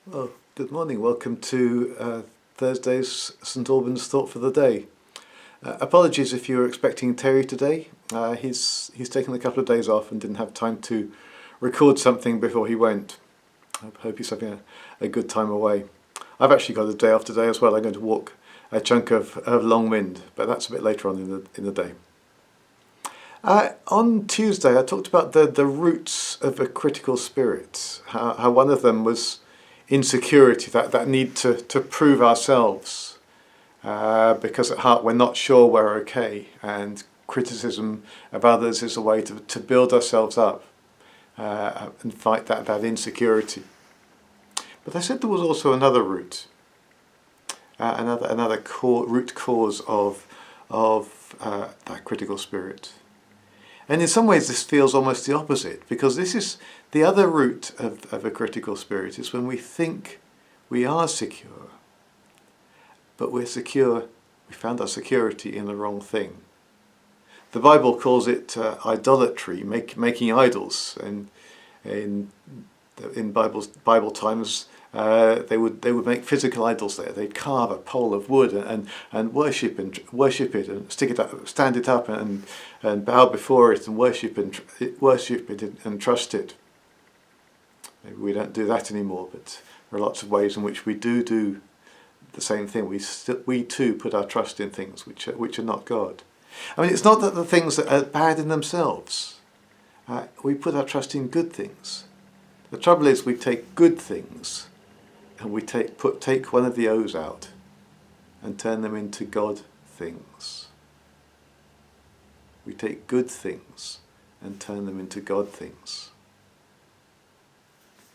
Well, good morning. Welcome to Thursday's St Albans Thought for the Day. Apologies if you were expecting Terry today. He's taken a couple of days off and didn't have time to record something before he went. I hope he's having a good time away. I've actually got a day off today as well. I'm going to walk a chunk of Longwind, but that's a bit later on in the day. On Tuesday, I talked about the roots of a critical spirit. How one of them was insecurity, that need to prove ourselves, because at heart we're not sure we're okay, and criticism of others is a way to build ourselves up and fight that insecurity. But I said there was also another root, another root cause of that critical spirit. And in some ways this feels almost the opposite, because this is the other root of a critical spirit, is when we think we are secure, but we found our security in the wrong thing. The Bible calls it idolatry, making idols, and in Bible times they would make physical idols there. They'd carve a pole of wood and worship it and stick it up, stand it up and bow before it and worship it and trust it. Maybe we don't do that anymore, but there are lots of ways in which we do the same thing. We too put our trust in things which are not God. I mean, it's not that the things that are bad in themselves. We put our trust in good things. The trouble is we take good things and we take one of the O's out and turn them into God things. We take good things and turn them into God things.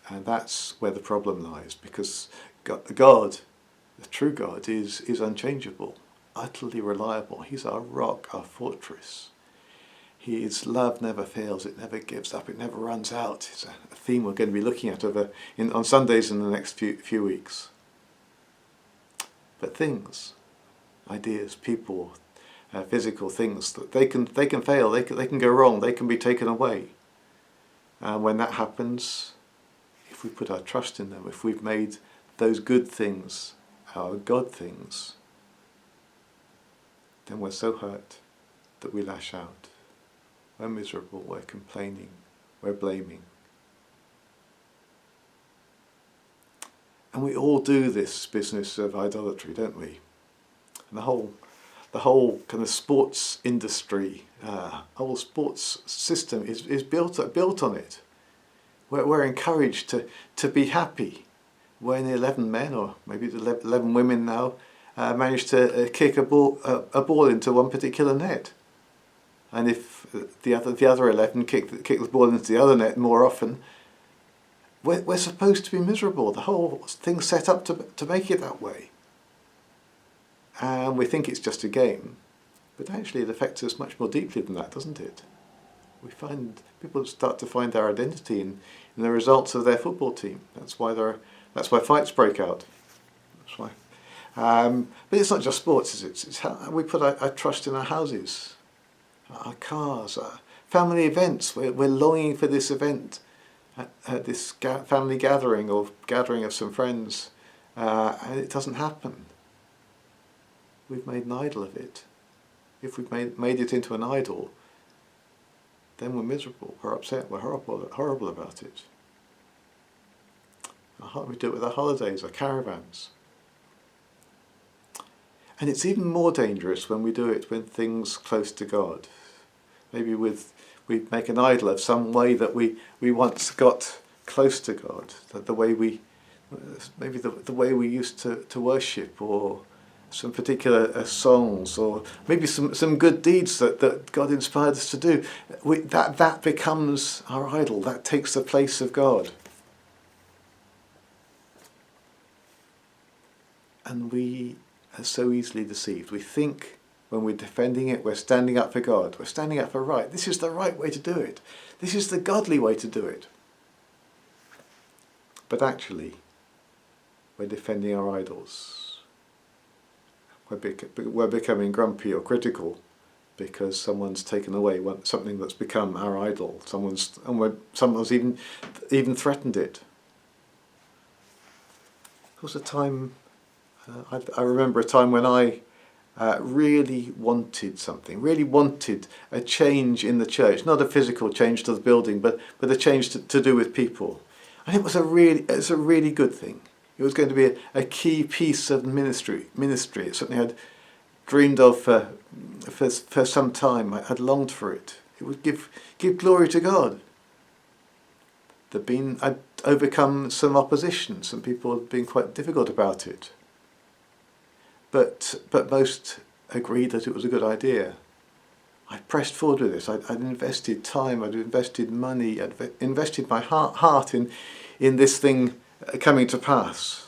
And that's where the problem lies, because God, the true God, is unchangeable, utterly reliable. He's our rock, our fortress. His love never fails, it never gives up, it never runs out. It's a theme we're going to be looking at on Sundays in the next few weeks. But things, ideas, people, physical things, they can fail, they can go wrong, they can be taken away. And when that happens, if we put our trust in them, if we've made those good things our God things, then we're so hurt that we lash out. We're miserable, we're complaining, we're blaming. And we all do this business of idolatry, don't we? And the whole kind of sports industry, whole sports system is built on it. We're encouraged to be happy when 11 men, or maybe 11 women now, manage to kick a ball into one particular net. And if the other 11 kick the ball into the other net more often, we're supposed to be miserable. The whole thing's set up to make it that way. And we think it's just a game, but actually it affects us much more deeply than that, doesn't it? People start to find their identity in the results of their football team. That's why fights break out. That's why. But it's not just sports, is it? It's how we put our trust in our houses, our cars, our family events. We're longing for this event, this family gathering or gathering of some friends, and it doesn't happen. We've made an idol of it. If we've made it into an idol, then we're miserable, we're upset, we're horrible about it. We do it with our holidays, our caravans. And it's even more dangerous when we do it with things close to God. Maybe we make an idol of some way that we once got close to God, the way the way we used to worship, or some particular songs, or maybe some good deeds that God inspired us to do. That becomes our idol. That takes the place of God. And we are so easily deceived. We think when we're defending it, we're standing up for God. We're standing up for right. This is the right way to do it. This is the godly way to do it. But actually, we're defending our idols. We're becoming grumpy or critical because someone's taken away something that's become our idol. Someone's even threatened it. was a time, I remember a time when I really wanted something, really wanted a change in the church, not a physical change to the building, but a change to do with people. And it was a really good thing. It was going to be a key piece of ministry. It's something I'd dreamed of for some time. I had longed for it. It would give glory to God. I'd overcome some opposition. Some people had been quite difficult about it. But most agreed that it was a good idea. I pressed forward with this. I'd invested time, I'd invested money, I'd invested my heart in this thing coming to pass.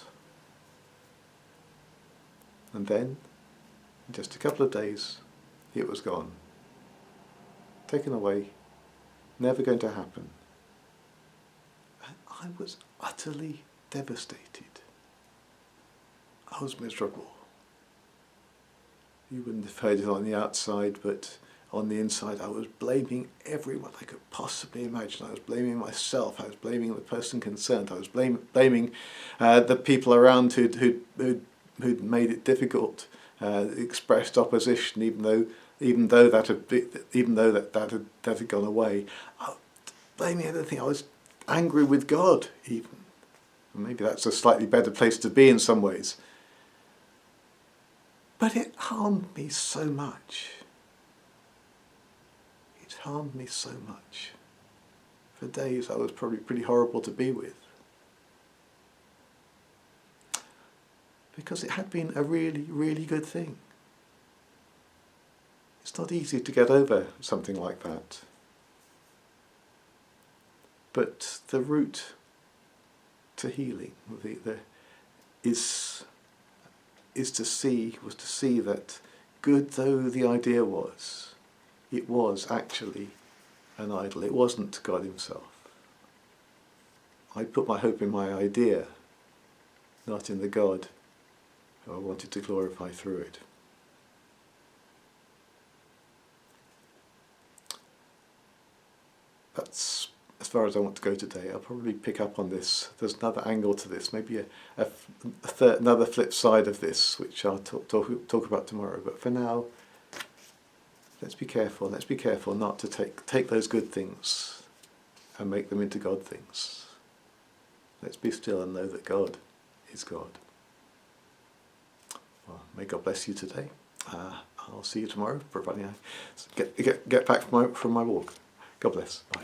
And then, in just a couple of days, it was gone. Taken away, never going to happen. And I was utterly devastated. I was miserable. You wouldn't have heard it on the outside, but on the inside I was blaming everyone I could possibly imagine. I was blaming myself, I was blaming the person concerned, I was blaming the people around who'd made it difficult, expressed opposition, even though that had gone away. I was blaming everything. I was angry with God even. And maybe that's a slightly better place to be in some ways. But it harmed me so much. It harmed me so much. For days I was probably pretty horrible to be with. Because it had been a really, really good thing. It's not easy to get over something like that. But the route to healing was to see that, good though the idea was, it was actually an idol. It wasn't God himself. I put my hope in my idea, not in the God who I wanted to glorify through it. That's as far as I want to go today. I'll probably pick up on this. There's another angle to this, maybe another flip side of this, which I'll talk about tomorrow. But for now, let's be careful. Let's be careful not to take those good things and make them into God things. Let's be still and know that God is God. Well, may God bless you today. I'll see you tomorrow, providing I get back from my walk. God bless. Bye.